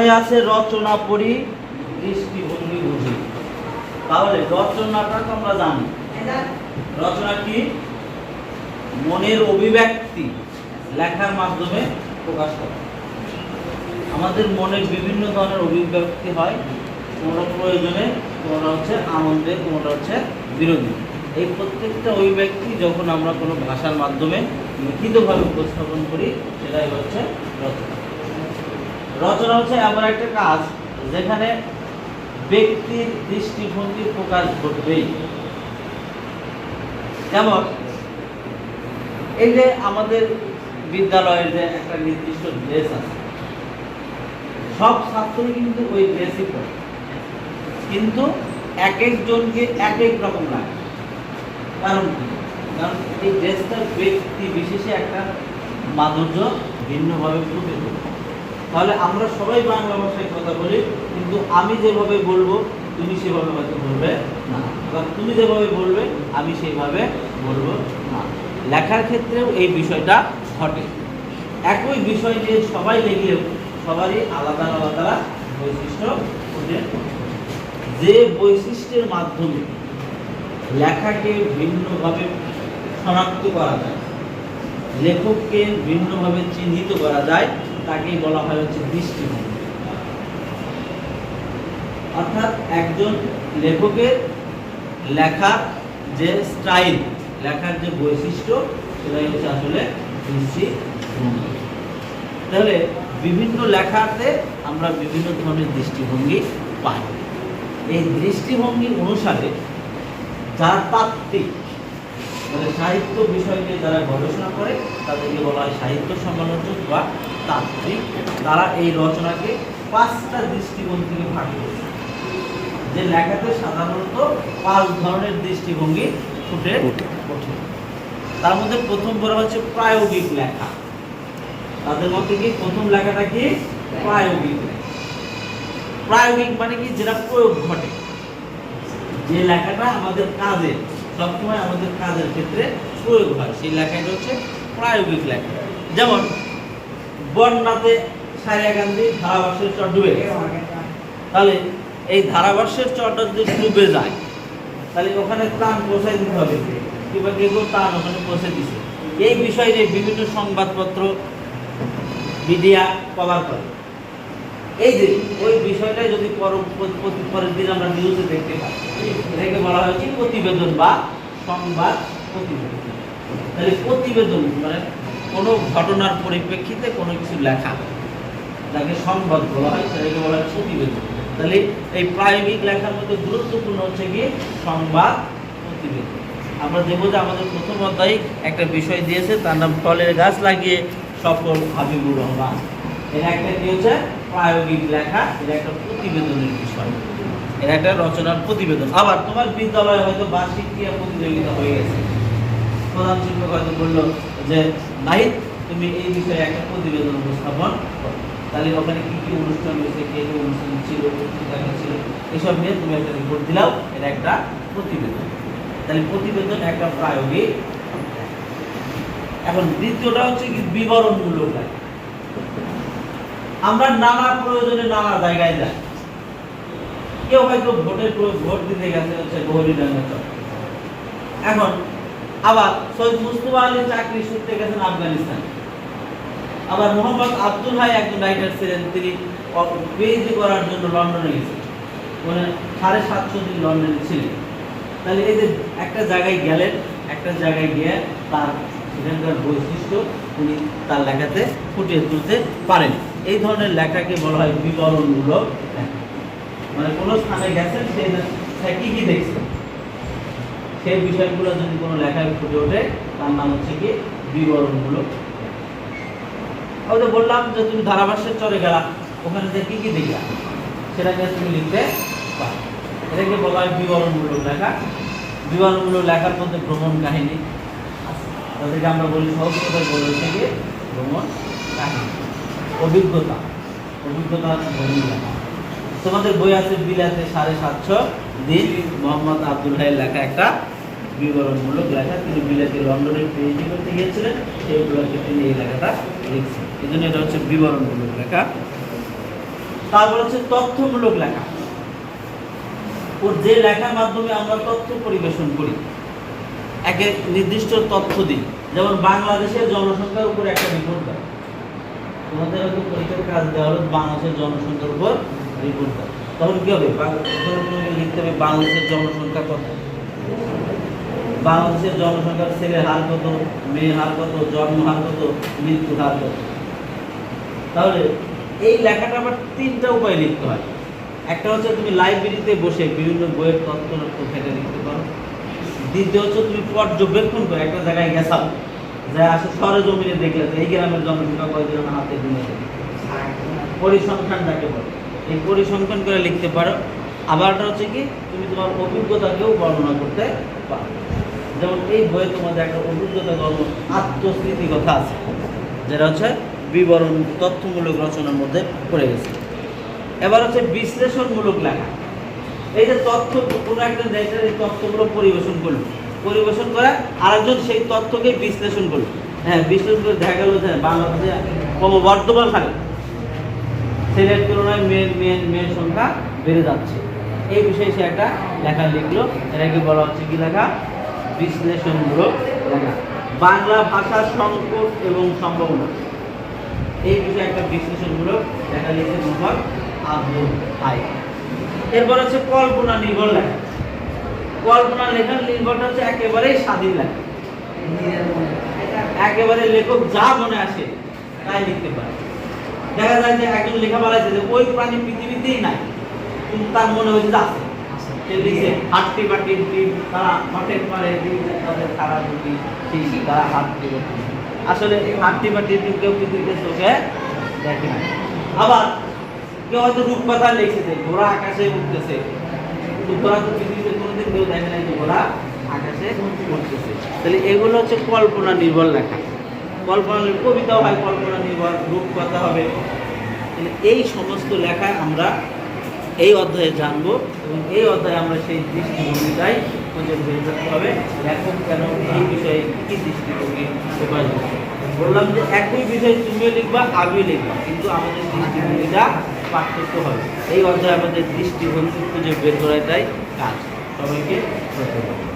কথায় আছে রচনা পড়ি দৃষ্টিভঙ্গি বুঝি। তাহলে রচনাটা তো আমরা জানি, রচনা কি? মনের অভিব্যক্তি লেখার মাধ্যমে প্রকাশ করা। আমাদের মনে বিভিন্ন ধরনের অভিব্যক্তি হয়, কোনটা প্রয়োজনে, কোনটা হচ্ছে আনন্দের, কোনটা হচ্ছে বিরোধী। এই প্রত্যেকটা অভিব্যক্তি যখন আমরা কোনো ভাষার মাধ্যমে লিখিতভাবে উপস্থাপন করি, সেটাই হচ্ছে রচনা। রচনা হচ্ছে এমন একটা কাজ যেখানে ব্যক্তির দৃষ্টিভঙ্গির প্রকাশ ঘটবেই। যেমন এই যে আমাদের বিদ্যালয়ের যে একটা নির্দিষ্ট ড্রেস আছে, সব ছাত্রই কিন্তু ওই ড্রেসই পড়ে, কিন্তু এক একজনকে এক এক রকম লাগে। কারণ কি? কারণ এই ড্রেসটার ব্যক্তি বিশেষে একটা মাধুর্য ভিন্নভাবে ফুটে তোলে। তাহলে আমরা সবাই বাংলা ভাষায় কথা বলি, কিন্তু আমি যেভাবে বলবো তুমি সেভাবে হয়তো বলবে না, এবার তুমি যেভাবে বলবে আমি সেইভাবে বলবো না। লেখার ক্ষেত্রেও এই বিষয়টা ঘটে। একই বিষয় নিয়ে সবাই লিখলেও সবারই আলাদা আলাদা বৈশিষ্ট্য ফুটে ওঠে। যে বৈশিষ্ট্যের মাধ্যমে লেখাকে ভিন্নভাবে শনাক্ত করা যায়, লেখককে ভিন্নভাবে চিহ্নিত করা যায়, তাকেই বলা হয় হচ্ছে দৃষ্টিভঙ্গি। অর্থাৎ একজন লেখকের লেখার যে স্টাইল, লেখার যে বৈশিষ্ট্য, সেটাই হচ্ছে আসলে দৃষ্টিভঙ্গি। তাহলে বিভিন্ন লেখাতে আমরা বিভিন্ন ধরনের দৃষ্টিভঙ্গি পাই। এই দৃষ্টিভঙ্গি অনুসারে যারা তাত্ত্বিক, মানে সাহিত্য বিষয় নিয়ে যারা গবেষণা করে, তাদেরকে বলা হয় সাহিত্য সমালোচক বা তাত্ত্বিক। তারা এই রচনাকে 5টা দৃষ্টিভঙ্গি থেকে ভাগ করেছে। যে লেখাতে সাধারণত 5 ধরনের দৃষ্টিভঙ্গি ফুটে ওঠে। তার মধ্যে প্রথম বলা হচ্ছে প্রায়োগিক লেখা। তাদের মধ্যে কি প্রথম লেখাটা কি? প্রায়োগিক লেখা। প্রায়োগিক মানে কি? যেটা প্রয়োগ ঘটে, যে লেখাটা আমাদের কাজে, সবসময় আমাদের কাজের ক্ষেত্রে প্রয়োগ হয়, সেই লেখাটা হচ্ছে প্রায়োগিক লেখা। যেমন বন্যাতে সারিয়া গান্ধী ধারাভাষ্যের চর ডুবে গেছে, তাহলে এই ধারাভাষ্যের চরটা যদি ডুবে যায়, তাহলে ওখানে ত্রাণ পৌঁছায় দিতে হবে, কিংবা কেউ ত্রাণ ওখানে পৌঁছে দিছে। এই বিষয়ে বিভিন্ন সংবাদপত্র, মিডিয়া কভার করে। এই যে ওই বিষয়টাই যদি পরের দিন আমরা নিউজে দেখতে পাই, এটাকে বলা হয়েছে প্রতিবেদন বা সংবাদ প্রতিবেদন। তাহলে প্রতিবেদন মানে কোনো ঘটনার পরিপ্রেক্ষিতে কোনো কিছু লেখা, যাকে সংবাদ বলা হয়, সেটাকে বলা হয় প্রতিবেদন। তাহলে এই প্রায়োগিক লেখার মধ্যে গুরুত্বপূর্ণ হচ্ছে কি? সংবাদ প্রতিবেদন। আমরা দেখবো যে আমাদের প্রথম অধ্যায়ে একটা বিষয় দিয়েছে, তার নাম ফলের গাছ লাগিয়ে সফল হাবিবুর রহমান। এর একটা কি হচ্ছে? প্রায়োগিক লেখা। এটা একটা প্রতিবেদনের বিষয়, এটা একটা রচনার প্রতিবেদন। আবার তোমার বিদ্যালয়ে হয়তো বার্ষিক ক্রীড়া প্রতিযোগিতা হয়ে গেছে, প্রধান শিক্ষক হয়তো বললো যে নাহিদ, তুমি এই বিষয়ে একটা প্রতিবেদন উপস্থাপন করো। তাহলে ওখানে কি কি অনুষ্ঠান হয়েছে, কে কে অনুষ্ঠান ছিল, পত্রিকা ছিল, এসব নিয়ে তুমি একটা রিপোর্ট দিলাও, এটা একটা প্রতিবেদন। তাহলে প্রতিবেদন একটা প্রায়োগিক। এখন দ্বিতীয়টা হচ্ছে কি? বিবরণমূলক লেখা। আমরা নানা প্রয়োজনে নানা জায়গায় যাই। কেউ হয়তো ভোট দিতে গেছে হচ্ছে গৌরীডাঙ্গা চর, এখন আবার সৈয়দ মুস্তফা আলী চাকরি সূত্রে গেছেন আফগানিস্তান। আবার মোহাম্মদ আব্দুল হাই একজন রাইটার ছিলেন, তিনি পিএইচডি করার জন্য লন্ডনে গেছেন, মানে 7.5 দিন লন্ডনে ছিলেন। তাহলে এই যে একটা জায়গায় গেলেন, একটা জায়গায় গিয়ে তার সেখানকার বৈশিষ্ট্য উনি তার লেখাতে ফুটিয়ে তুলতে পারেন। এই ধরনের লেখাকে বলা হয় বিবরণমূলক লেখা। মানে কোনো স্থানে গেছেন, সে কি কি দেখছেন, সেই বিষয়গুলো যদি কোনো লেখায় ফুটে ওঠে, তার নাম হচ্ছে কি? বিবরণমূলক। আমি তো বললাম যে তুমি ধারাভাষ্যের চরে গেলা, ওখানে যে কি কি দেখলা, সেটাকে তুমি লিখতে পারো। এটাকে বলা হয় বিবরণমূলক লেখা। বিবরণমূলক লেখার মধ্যে ভ্রমণ কাহিনী, তাদেরকে আমরা বলি সহজ কথায় বলে হচ্ছে কি? ভ্রমণ কাহিনী। অভিজ্ঞতা ভ্রমণ লেখা। তোমাদের বই আছে বিলাতে 750 দিন, মোহাম্মদ আব্দুল হাইয়ের লেখা একটা বিবরণমূলক লেখা। তিনি বিলাতে লন্ডনে পিএইচডি করতে গিয়েছিলেন, সেইগুলোকে তিনি এই লেখাটা লিখছেন। এই জন্য এটা হচ্ছে বিবরণমূলক লেখা। তারপর হচ্ছে তথ্যমূলক লেখা। ওর যে লেখার মাধ্যমে আমরা তথ্য পরিবেশন করি, একে নির্দিষ্ট তথ্য দিই। যেমন বাংলাদেশের জনসংখ্যার উপর একটা রিপোর্ট দেয়, তোমাদের হয়তো পরীক্ষার কাজ দেওয়া হলো বাংলাদেশের জনসংখ্যার উপর রিপোর্ট দেয়। তখন কি হবে? লিখতে হবে বাংলাদেশের জনসংখ্যা কত, বাংলাদেশের জনসংখ্যার ছেলের হার কত, মেয়ের হার কত, জন্ম হার কত, মৃত্যু হার কত। তাহলে এই লেখাটা আবার তিনটা উপায় লিখতে হয়। একটা হচ্ছে তুমি লাইব্রেরিতে বসে বিভিন্ন বইয়ের তথ্য ফেলে লিখতে পারো। দ্বিতীয় হচ্ছে তুমি পর্যবেক্ষণ করে একটা জায়গায় গেছাও, যা আসে সরেজমিনে দেখলে এই গ্রামের জনসংখ্যা কয়জন হাতে গুনে দেবে, পরিসংখ্যান যাকে বলে, এই পরিসংখ্যান করে লিখতে পারো। আবারটা হচ্ছে কি তুমি তোমার অভিজ্ঞতাকেও বর্ণনা করতে পারো। যেমন এই বইয়ে তোমাদের একটা অভিজ্ঞতা আত্মস্মৃতি কথা আছে, যেটা হচ্ছে বিবরণ তথ্যমূলক রচনার মধ্যে পড়ে গেছে। এবার হচ্ছে বিশ্লেষণমূলক লেখা। এই যে তথ্য কোনো একটা জায়গায় এই তথ্যগুলো পরিবেশন করলো, পরিবেশন করে আরেকজন সেই তথ্যকে বিশ্লেষণ করলো। হ্যাঁ, বিশ্লেষণ করে দেখা গেল যে বাংলাদেশে ক্রমবর্ধমান হারে ছেলের তুলনায় মেয়ের সংখ্যা বেড়ে যাচ্ছে। এই বিষয়ে সে একটা লেখা লিখলো, এটাকে বলা হচ্ছে কি লেখা? বিশ্লেষণমূলক লেখা। বাংলা ভাষার সংকট এবং সম্ভাবনা, এই বিষয়ে একটা বিশ্লেষণমূলক লেখা লিখে মোহাম্মদ আব্দুল হাই। এরপর হচ্ছে কল্পনা নির্ভর লেখা। কল্পনা লেখার নির্ভরটা হচ্ছে একেবারেই স্বাধীন লেখা, একেবারে লেখক যা মনে আসে তাই লিখতে পারে। দেখা যায় যে একজন লেখা বলাইছে যে ওই প্রাণী পৃথিবীতেই নাই, কিন্তু তার মনে হয়েছে যে আছে। সে লিখছে হাট্টি বাটির ডিম, তারা মাঠের পারে তাদের তারা দুটি সেই তারা হাট্টি বাটি। আসলে হাট্টি বাটির ডিম কেউ পৃথিবীতে চোখে দেখে না। আবার কেউ হয়তো রূপকথা লিখেছে ঘোড়া আকাশে উঠতেছে, কিন্তু ঘোড়া তো পৃথিবীতে কোনোদিন কেউ দেখে নাই যে ঘোড়া আকাশে উঠতেছে। তাহলে এগুলো হচ্ছে কল্পনা নির্ভর লেখা। কল্পনা কবিতাও হয় কল্পনা নির্ভর, রূপকথা হবে। এই সমস্ত লেখায় আমরা এই অধ্যায়ে জানবো, এবং এই অধ্যায়ে আমরা সেই দৃষ্টিভঙ্গিটাই খুঁজে বের করতে হবে লেখক কেন এই বিষয়ে কী দৃষ্টিভঙ্গি প্রকাশ করছে। বললাম যে একই বিষয় তুমিও লিখবা আমিও লিখবা, কিন্তু আমাদের দৃষ্টিভঙ্গিটা পার্থক্য হবে। এই অধ্যায়ে আমাদের দৃষ্টিভঙ্গি খুঁজে বের করাটাই কাজ। সবাইকে ধন্যবাদ।